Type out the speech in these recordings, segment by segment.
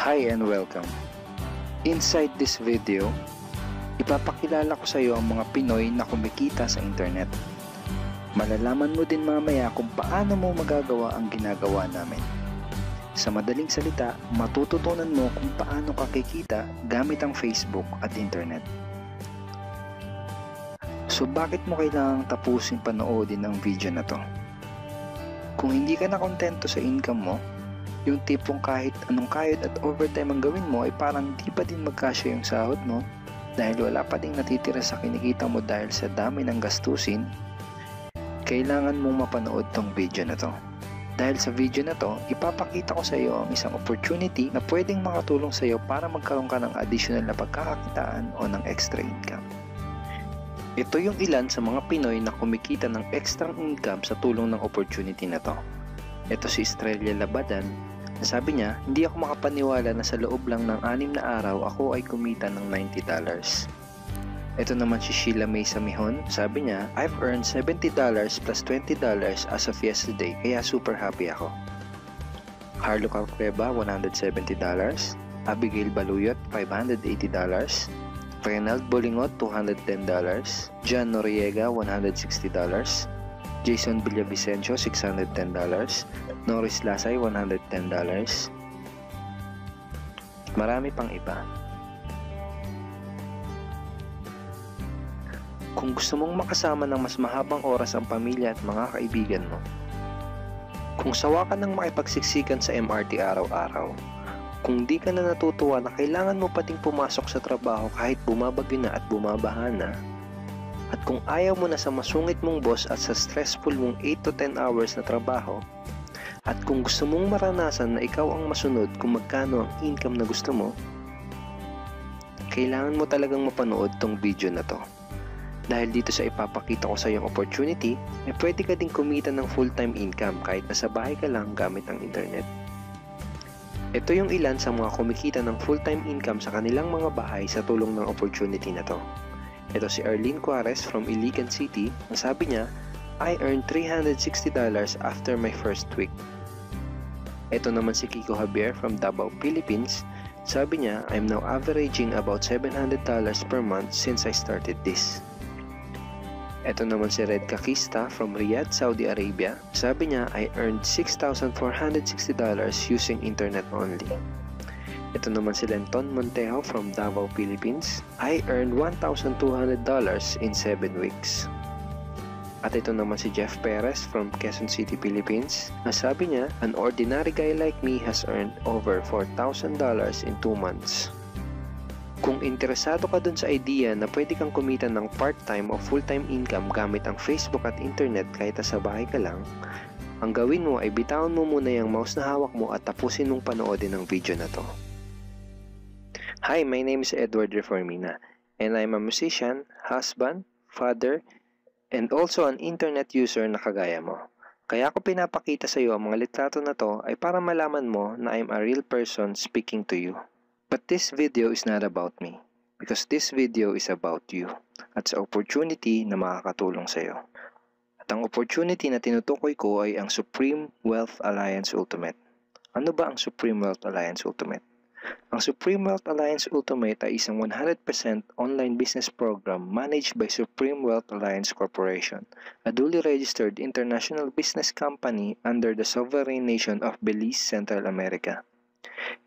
Hi and welcome. Inside this video, ipapakilala ko sa iyo ang mga Pinoy na kumikita sa internet. Malalaman mo din mamaya kung paano mo magagawa ang ginagawa namin. Sa madaling salita, matututunan mo kung paano ka kikita gamit ang Facebook at internet. So bakit mo kailangang tapusin panoodin ang video na to? Kung hindi ka na kontento sa income mo, yung tipong kahit anong kayod at overtime ang gawin mo ay parang di pa din magkasya yung sahod mo dahil wala pa ding natitira sa kinikita mo dahil sa dami ng gastusin, kailangan mong mapanood tong video na to. Dahil sa video na to, ipapakita ko sa iyo ang isang opportunity na pwedeng makatulong sa iyo para magkaroon ka ng additional na pagkakakitaan o ng extra income. Ito yung ilan sa mga Pinoy na kumikita ng extra income sa tulong ng opportunity na to. Ito si Estrella Labadan. Sabi niya, hindi ako makapaniwala na sa loob lang ng 6 na araw ako ay kumita ng $90. Ito naman si Sheila May Samihon. Sabi niya, I've earned $70 plus $20 as of yesterday kaya super happy ako. Harlo Calcreba, $170. Abigail Baluyot, $580. Reynald Bolingot, $210. John Noriega, $160. Jason Villavicencio, $610. Norris Lasay, $110. Marami pang iba. Kung gusto mong makasama ng mas mahabang oras ang pamilya at mga kaibigan mo, kung sawa ka ng makipagsiksikan sa MRT araw-araw, kung di ka na natutuwa na kailangan mo pating pumasok sa trabaho kahit bumabagyo na at bumabaha na, at kung ayaw mo na sa masungit mong boss at sa stressful mong 8 to 10 hours na trabaho, at kung gusto mong maranasan na ikaw ang masunod kung magkano ang income na gusto mo, kailangan mo talagang mapanood tong video na to. Dahil dito sa ipapakita ko sa iyong opportunity, ay pwede ka ding kumita ng full-time income kahit nasa bahay ka lang gamit ang internet. Ito yung ilan sa mga kumikita ng full-time income sa kanilang mga bahay sa tulong ng opportunity na to. Ito si Arlene Juarez from Iligan City. Ang sabi niya, I earned $360 after my first week. Ito naman si Kiko Javier from Davao, Philippines. Sabi niya, I'm now averaging about $700 per month since I started this. Ito naman si Red Kakista from Riyadh, Saudi Arabia. Sabi niya, I earned $6,460 using internet only. Ito naman si Lenton Montejo from Davao, Philippines. I earned $1,200 in 7 weeks. At ito naman si Jeff Perez from Quezon City, Philippines. Sabi niya, an ordinary guy like me has earned over $4,000 in 2 months. Kung interesado ka dun sa idea na pwede kang kumita ng part-time o full-time income gamit ang Facebook at internet kahit sa bahay ka lang, ang gawin mo ay bitawan mo muna yung mouse na hawak mo at tapusin mong panoodin ang video na to. Hi, my name is Edward Reformina and I'm a musician, husband, father, and also an internet user na kagaya mo. Kaya ako pinapakita sa iyo ang mga litrato na to ay para malaman mo na I'm a real person speaking to you. But this video is not about me because this video is about you at sa opportunity na makakatulong sa iyo. At ang opportunity na tinutukoy ko ay ang Supreme Wealth Alliance Ultimate. Ano ba ang Supreme Wealth Alliance Ultimate? Ang Supreme Wealth Alliance Ultimate ay isang 100% online business program managed by Supreme Wealth Alliance Corporation, a duly registered international business company under the sovereign nation of Belize, Central America.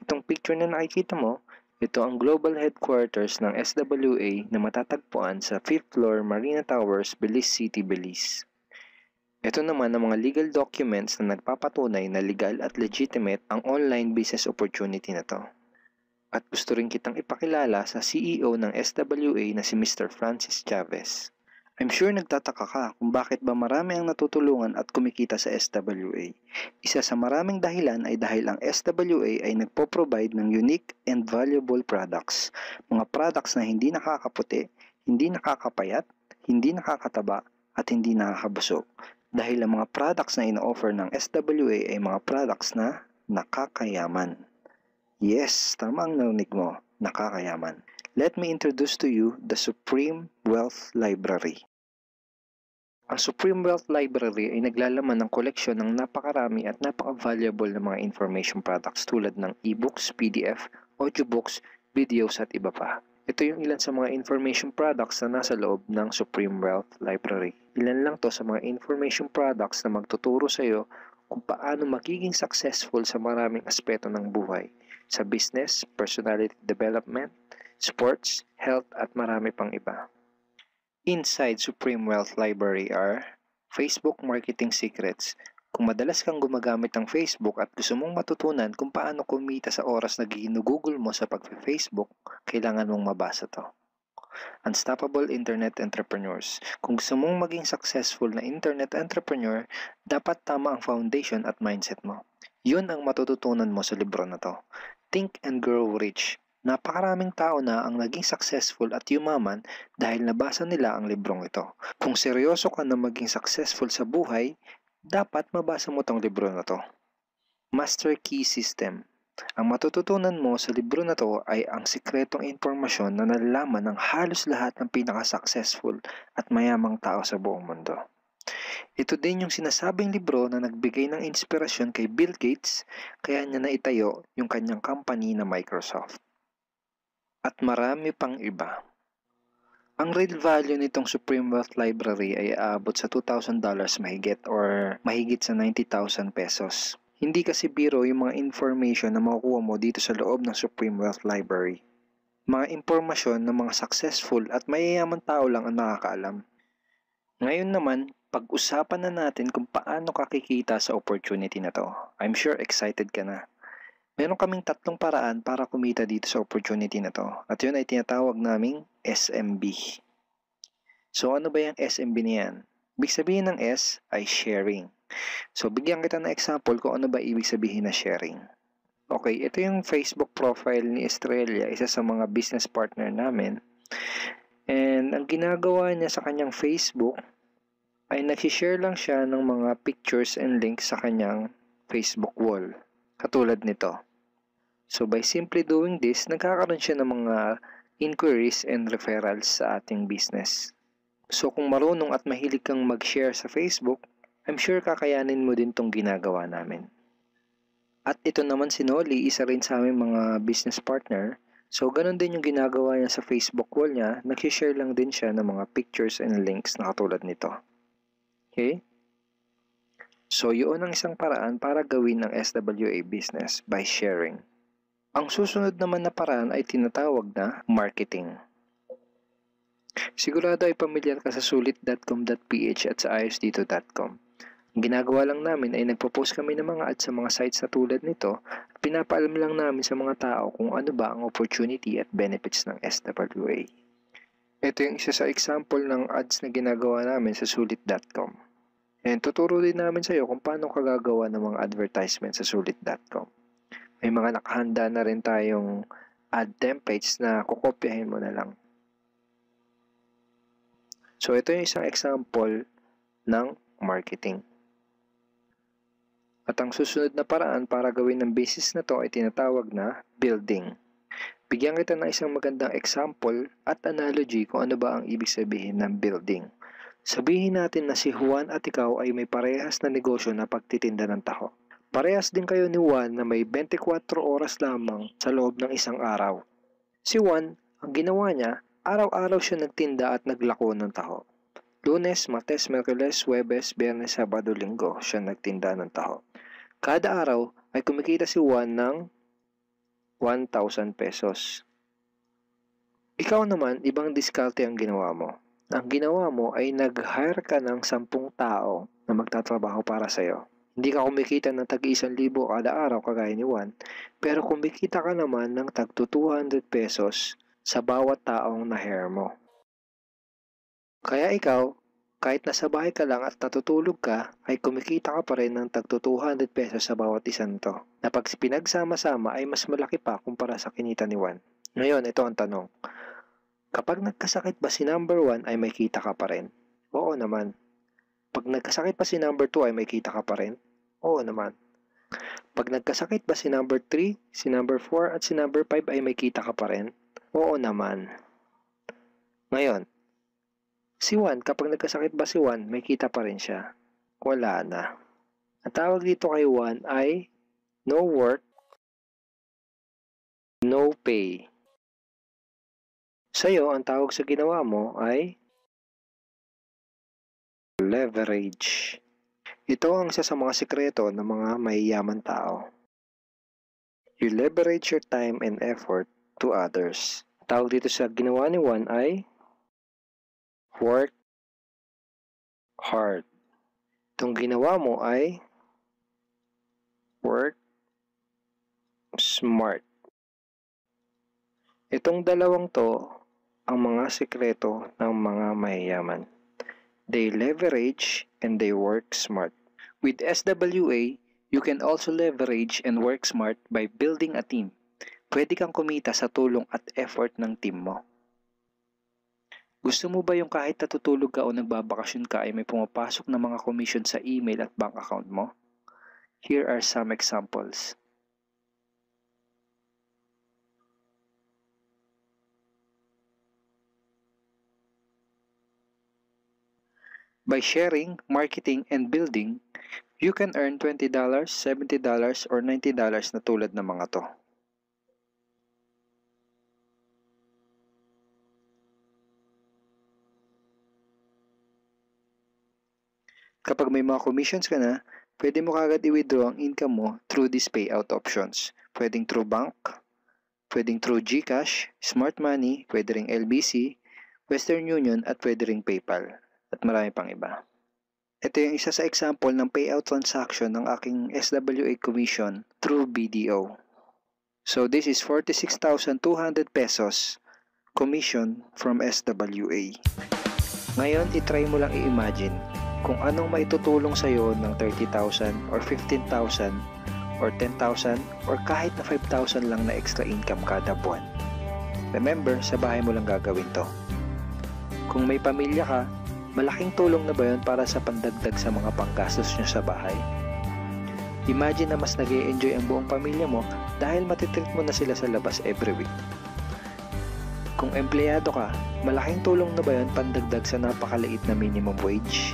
Itong picture na nakikita mo, ito ang global headquarters ng SWA na matatagpuan sa 5th floor Marina Towers, Belize City, Belize. Ito naman ang mga legal documents na nagpapatunay na legal at legitimate ang online business opportunity na to. At gusto rin kitang ipakilala sa CEO ng SWA na si Mr. Francis Chavez. I'm sure nagtataka ka kung bakit ba marami ang natutulungan at kumikita sa SWA. Isa sa maraming dahilan ay dahil ang SWA ay nagpo-provide ng unique and valuable products. Mga products na hindi nakakaputi, hindi nakakapayat, hindi nakakataba, at hindi nakakabusog. Dahil ang mga products na ino-offer ng SWA ay mga products na nakakayaman. Yes, tama ang narinig mo, nakakayaman. Let me introduce to you the Supreme Wealth Library. Ang Supreme Wealth Library ay naglalaman ng koleksyon ng napakarami at napaka-valuable na mga information products tulad ng e-books, PDF, audiobooks, videos at iba pa. Ito yung ilan sa mga information products na nasa loob ng Supreme Wealth Library. Ilan lang to sa mga information products na magtuturo sa iyo kung paano magiging successful sa maraming aspeto ng buhay, sa business, personality development, sports, health at marami pang iba. Inside Supreme Wealth Library are Facebook Marketing Secrets. Kung madalas kang gumagamit ng Facebook at gusto mong matutunan kung paano kumita sa oras na ginugugol mo sa pag-Facebook, kailangan mong mabasa to. Unstoppable Internet Entrepreneurs. Kung gusto mong maging successful na internet entrepreneur, dapat tama ang foundation at mindset mo. Yun ang matututunan mo sa libro na to. Think and Grow Rich. Napakaraming tao na ang naging successful at yumaman dahil nabasa nila ang librong ito. Kung seryoso ka na maging successful sa buhay, dapat mabasa mo tong libro na to. Master Key System. Ang matututunan mo sa libro na to ay ang sikretong impormasyon na nalalaman ng halos lahat ng pinaka-successful at mayamang tao sa buong mundo. Ito din yung sinasabing libro na nagbigay ng inspirasyon kay Bill Gates kaya niya naitayo yung kanyang company na Microsoft. At marami pang iba. Ang real value nitong Supreme Wealth Library ay aabot sa $2,000 mahigit or mahigit sa 90,000 pesos. Hindi kasi biro yung mga information na makukuha mo dito sa loob ng Supreme Wealth Library. Mga impormasyon ng mga successful at mayayaman tao lang ang nakakaalam. Ngayon naman, pag-usapan na natin kung paano ka kikita sa opportunity na to. I'm sure excited ka na. Meron kaming 3 paraan para kumita dito sa opportunity na to. At yun ay tinatawag naming SMB. So ano ba yung SMB na yan? Ibig sabihin ng S ay sharing. So bigyan kita ng example kung ano ba ibig sabihin na sharing. Okay, ito yung Facebook profile ni Estrella, isa sa mga business partner namin. And ang ginagawa niya sa kanyang Facebook ay nagsishare lang siya ng mga pictures and links sa kanyang Facebook wall. Katulad nito. So by simply doing this, nagkakaroon siya ng mga inquiries and referrals sa ating business. So kung marunong at mahilig kang mag-share sa Facebook, I'm sure kakayanin mo din tong ginagawa namin. At ito naman si Nolly, isa rin sa aming mga business partner. So ganun din yung ginagawa niya sa Facebook wall niya, nag-share lang din siya ng mga pictures and links na katulad nito. Okay? So yun ang isang paraan para gawin ng SWA business by sharing. Ang susunod naman na paraan ay tinatawag na marketing. Sigurado ay pamilyar ka sa sulit.com.ph at sa ayosdito.com. Ang ginagawa lang namin ay nagpo-post kami ng mga ads sa mga sites na tulad nito at pinapaalam lang namin sa mga tao kung ano ba ang opportunity at benefits ng SWA. Ito yung isa sa example ng ads na ginagawa namin sa sulit.com. And tuturo din namin sa iyo kung paano ka gagawa ng mga advertisement sa sulit.com. May mga nakahanda na rin tayong ad templates na kukopyahin mo na lang. So ito yung isang example ng marketing. At ang susunod na paraan para gawin ng business na to ay tinatawag na building. Bigyan kita ng isang magandang example at analogy kung ano ba ang ibig sabihin ng building. Sabihin natin na si Juan at ikaw ay may parehas na negosyo na pagtitinda ng taho. Parehas din kayo ni Juan na may 24 oras lamang sa loob ng isang araw. Si Juan, ang ginawa niya, araw-araw siya nagtinda at naglako ng taho. Lunes, Martes, Miyerkules, Huwebes, Biyernes, Sabado, Linggo siya nagtinda ng taho. Kada araw ay kumikita si Juan ng 1,000 pesos. Ikaw naman, ibang diskarte ang ginawa mo. Ang ginawa mo ay nag-hire ka ng 10 tao na magtatrabaho para sa'yo. Hindi ka kumikita ng tag-1,000 kada araw kagaya ni Juan, pero kumikita ka naman ng tag 200 pesos sa bawat taong na-hire mo. Kaya ikaw, kahit nasa bahay ka lang at natutulog ka, ay kumikita ka pa rin ng tag 200 pesos sa bawat isang to, na pag pinagsama-sama ay mas malaki pa kumpara sa kinita ni Juan. Ngayon, ito ang tanong. Kapag nagkasakit ba si number 1 ay may kita ka pa rin? Oo naman. Pag nagkasakit ba si number 2 ay may kita ka pa rin? Oo naman. Pag nagkasakit ba si number 3, si number 4 at si number 5 ay may kita ka pa rin? Oo naman. Ngayon, Si Juan, kapag nagkasakit ba si Juan, may kita pa rin siya? Wala na. Ang tawag dito kay Juan ay no work, no pay. Sa'yo, ang tawag sa ginawa mo ay leverage. Ito ang isa sa mga sikreto ng mga mayayaman tao. You leverage your time and effort to others. Tawag dito sa ginawa ni Juan ay work hard. Itong ginawa mo ay work smart. Itong dalawang to ang mga sikreto ng mga mayayaman. They leverage and they work smart. With SWA, you can also leverage and work smart by building a team. Pwede kang kumita sa tulong at effort ng team mo. Gusto mo ba yung kahit natutulog ka o nagbabakasyon ka ay may pumapasok na mga commission sa email at bank account mo? Here are some examples. By sharing, marketing, and building, you can earn $20, $70, or $90 na tulad ng mga to. Kapag may mga commissions ka na, pwede mo kagad i-withdraw ang income mo through these payout options. Pwedeng through bank, pwedeng through GCash, Smart Money, pwede ring LBC, Western Union, at pwede ring PayPal. At marami pang iba. Ito yung isa sa example ng payout transaction ng aking SWA commission through BDO. So this is 46,200 pesos commission from SWA. Ngayon, itry mo lang i-imagine kung anong maitutulong sa'yo ng 30,000 or 15,000 or 10,000 or kahit na 5,000 lang na extra income kada buwan. Remember, sa bahay mo lang gagawin to. Kung may pamilya ka, malaking tulong na ba yun para sa pandagdag sa mga panggastos nyo sa bahay? Imagine na mas nag-e-enjoy ang buong pamilya mo dahil matitreat mo na sila sa labas every week. Kung empleyado ka, malaking tulong na ba yun pandagdag sa napakaliit na minimum wage?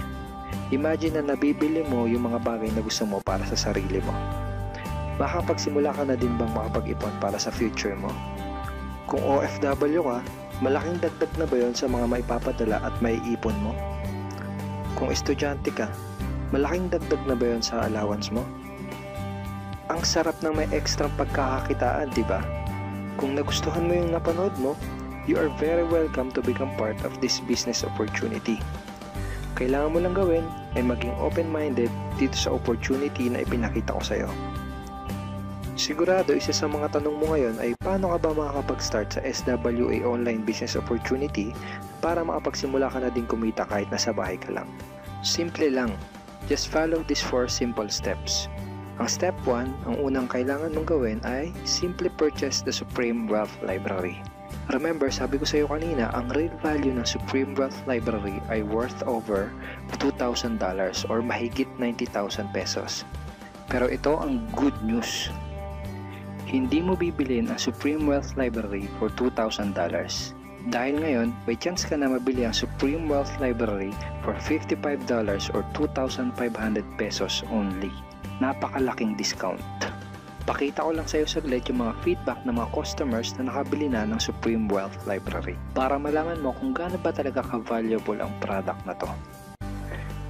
Imagine na nabibili mo yung mga bagay na gusto mo para sa sarili mo. Makapagsimula ka na din bang makapag-ipon para sa future mo? Kung OFW ka, malaking dagdag na ba yun sa mga maipapadala at maiipon mo? Kung estudyante ka, malaking dagdag na ba yun sa allowance mo? Ang sarap ng may extra pagkakakitaan, di ba? Kung nagustuhan mo yung napanood mo, you are very welcome to become part of this business opportunity. Kailangan mo lang gawin ay maging open-minded dito sa opportunity na ipinakita ko sa'yo. Sigurado, isa sa mga tanong mo ngayon ay paano ka ba makakapag-start sa SWA online business opportunity para makapagsimula ka na din kumita kahit nasa bahay ka lang. Simple lang. Just follow these 4 simple steps. Ang step 1, ang unang kailangan mong gawin ay simply purchase the Supreme Wealth Library. Remember, sabi ko sa iyo kanina, ang real value ng Supreme Wealth Library ay worth over $2,000 or mahigit 90,000 pesos. Pero ito ang good news. Hindi mo bibilin ang Supreme Wealth Library for $2,000. Dahil ngayon, may chance ka na mabili ang Supreme Wealth Library for $55 or 2,500 pesos only. Napakalaking discount. Pakita ko lang sa iyo saglit yung mga feedback ng mga customers na nakabili na ng Supreme Wealth Library para malaman mo kung gaano ba talaga ka-valuable ang product na to.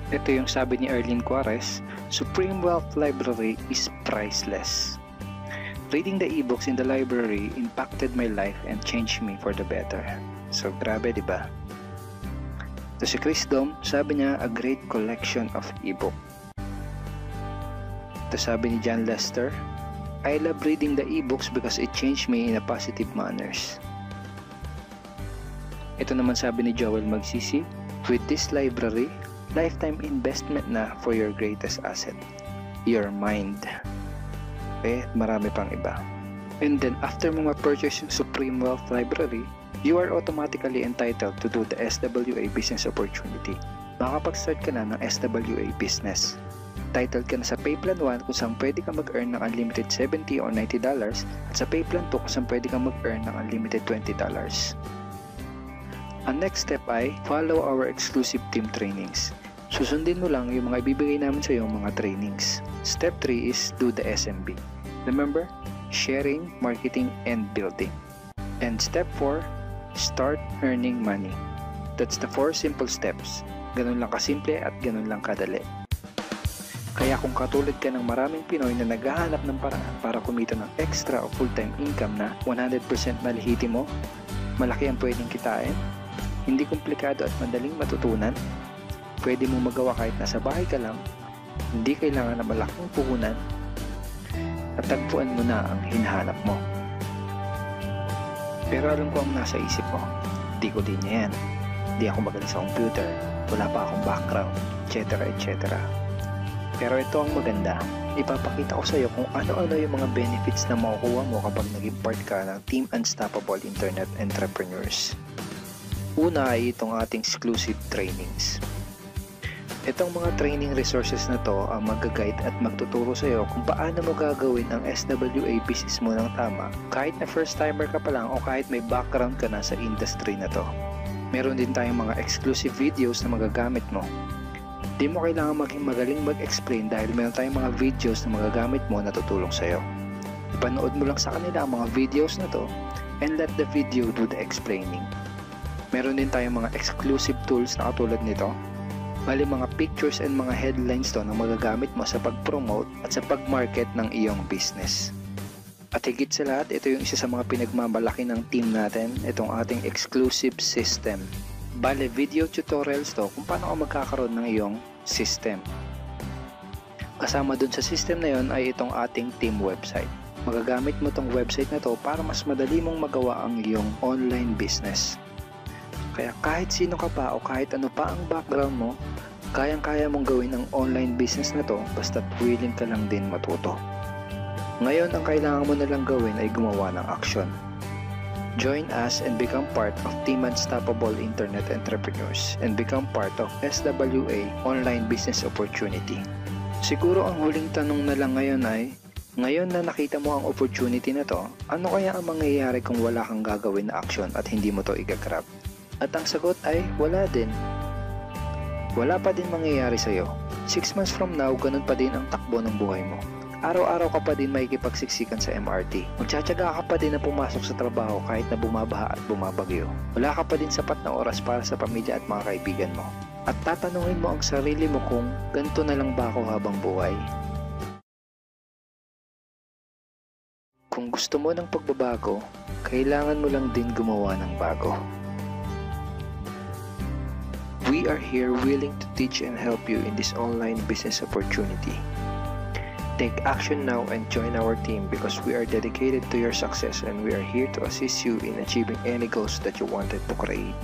Ito yung sabi ni Erlyn Juarez, Supreme Wealth Library is priceless. Reading the ebooks in the library impacted my life and changed me for the better. So grabe, di ba? Ito si Chris Dom, sabi niya, a great collection of ebook. Ito sabi ni John Lester, I love reading the ebooks because it changed me in a positive manners. Ito naman sabi ni Joel Magsisi, with this library, lifetime investment na for your greatest asset, your mind. Marami pang iba. And then after mo ma-purchase yung Supreme Wealth Library, you are automatically entitled to do the SWA business opportunity. Makapag-start ka na ng SWA business. Titled ka na sa Payplan 1 kung saan pwede ka mag-earn ng unlimited $70 or $90 at sa Payplan 2 kung saan pwede ka mag-earn ng unlimited $20. Ang next step ay follow our exclusive team trainings. Susundin mo lang yung mga ibibigay namin sa iyo mga trainings. Step 3 is do the SMB. Remember, sharing, marketing, and building. And step 4, start earning money. That's the 4 simple steps. Ganun lang kasimple at ganun lang kadali. Kaya kung katulad ka ng maraming Pinoy na naghahanap ng paraan para kumita ng extra o full-time income na 100% malihiti mo, malaki ang pwedeng kitain, hindi komplikado at madaling matutunan, pwede mo magawa kahit nasa bahay ka lang, hindi kailangan na malaking puhunan, at tagpuan mo na ang hinahanap mo. Pero alam ko ang nasa isip mo, di ko din yan, di ako magaling sa computer, wala pa akong background, etc. etc. Pero ito ang maganda, ipapakita ko sa iyo kung ano-ano yung mga benefits na makukuha mo kapag naging part ka ng Team Unstoppable Internet Entrepreneurs. Una ay itong ating exclusive trainings. Itong mga training resources na to ang mag-guide at magtuturo sa iyo kung paano mo gagawin ang SWA business mo ng tama kahit na first timer ka pa lang o kahit may background ka na sa industry na to. Meron din tayong mga exclusive videos na magagamit mo. Di mo kailangan maging magaling mag-explain dahil meron tayong mga videos na magagamit mo na tutulong sa iyo. Ipanood mo lang sa kanila ang mga videos na to and let the video do the explaining. Meron din tayong mga exclusive tools na katulad nito. Bali mga pictures and mga headlines to na magagamit mo sa pag-promote at sa pag-market ng iyong business. At higit sa lahat, ito yung isa sa mga pinagmamalaki ng team natin, itong ating exclusive system. Bali video tutorials to kung paano ka magkakaroon ng iyong system. Kasama dun sa system na yon ay itong ating team website. Magagamit mo tong website na to para mas madali mong magawa ang iyong online business. Kaya kahit sino ka pa o kahit ano pa ang background mo, kayang-kaya mong gawin ang online business na to basta't willing ka lang din matuto. Ngayon ang kailangan mo na lang gawin ay gumawa ng action. Join us and become part of Team Unstoppable Internet Entrepreneurs and become part of SWA Online Business Opportunity. Siguro ang huling tanong na lang ngayon ay, ngayon na nakita mo ang opportunity na to, ano kaya ang mangyayari kung wala kang gagawin na action at hindi mo to igagrab? At ang sagot ay wala din. Wala pa din mangyayari sa'yo. 6 months from now, ganun pa din ang takbo ng buhay mo. Araw-araw ka pa din makikipagsiksikan sa MRT. Magtsatsaga ka pa din na pumasok sa trabaho kahit na bumabaha at bumabagyo. Wala ka pa din sapat na oras para sa pamilya at mga kaibigan mo. At tatanungin mo ang sarili mo kung ganito na lang ba ako habang buhay? Kung gusto mo ng pagbabago, kailangan mo lang din gumawa ng bago. We are here willing to teach and help you in this online business opportunity. Take action now and join our team because we are dedicated to your success and we are here to assist you in achieving any goals that you wanted to create.